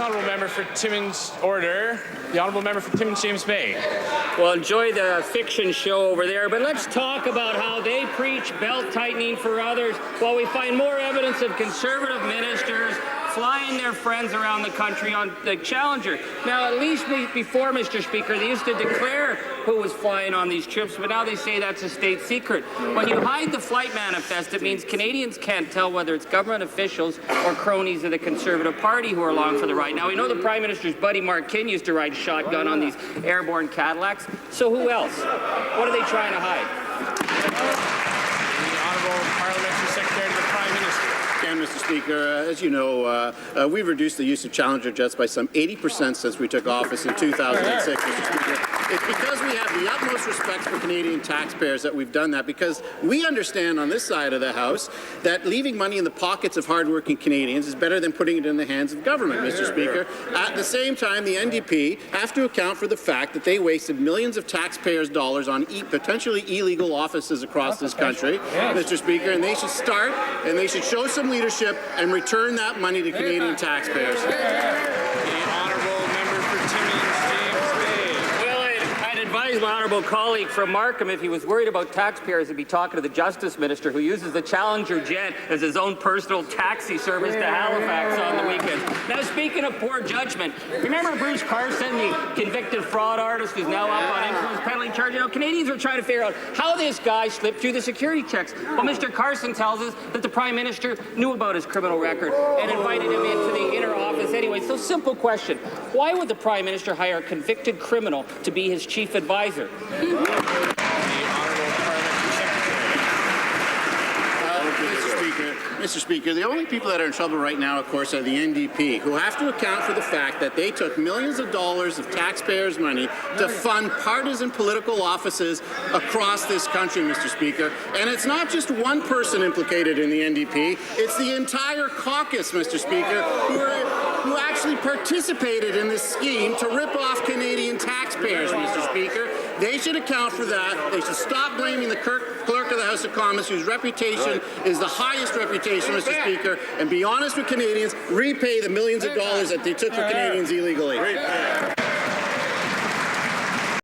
honourable member for Timmins order. The honourable member for Timmins James Bay. Well, enjoy the fiction show over there, but let's talk about how they preach belt-tightening for others while we find more evidence of conservative ministers flying their friends around the country on the Challenger. Now, at least before, Mr. Speaker, they used to declare who was flying on these trips, but now they say that's a state secret. When you hide the flight manifest, it means Canadians can't tell whether it's government officials or cronies of the Conservative Party who are along for the ride. Now, we know the Prime Minister's buddy Mark Kin used to ride shotgun on these airborne Cadillacs, so who else? What are they trying to hide? The honourable parliamentary secretary to the Prime Minister. Again, Mr. Speaker, as you know, we've reduced the use of Challenger jets by some 80% since we took office in 2006, Mr. Speaker. It's because we have the utmost respect for Canadian taxpayers that we've done that, because we understand on this side of the House that leaving money in the pockets of hardworking Canadians is better than putting it in the hands of government, Mr. Speaker. At the same time, the NDP have to account for the fact that they wasted millions of taxpayers' dollars on potentially illegal offices across this country, Mr. Speaker, and they should start and they should show some leadership and return that money to Canadian taxpayers. Advise my honourable colleague from Markham, if he was worried about taxpayers, he'd be talking to the Justice Minister, who uses the Challenger jet as his own personal taxi service to Halifax on the weekends. Now, speaking of poor judgment, remember Bruce Carson, the convicted fraud artist who's now up on influence peddling charge? You know, Canadians are trying to figure out how this guy slipped through the security checks. Well, Mr. Carson tells us that the Prime Minister knew about his criminal record and invited him into the inner office anyway. So, simple question. Why would the Prime Minister hire a convicted criminal to be his chief advisor? Mr. Speaker, the only people that are in trouble right now, of course, are the NDP, who have to account for the fact that they took millions of dollars of taxpayers' money to fund partisan political offices across this country, Mr. Speaker. And it's not just one person implicated in the NDP, it's the entire caucus, Mr. Speaker, who actually participated in this scheme to rip off Canadian taxpayers, Mr. Speaker. They should account for that. They should stop blaming the clerk of the House of Commons, whose reputation is the highest reputation, Mr. Speaker, and be honest with Canadians, repay the millions of dollars that they took for Canadians illegally.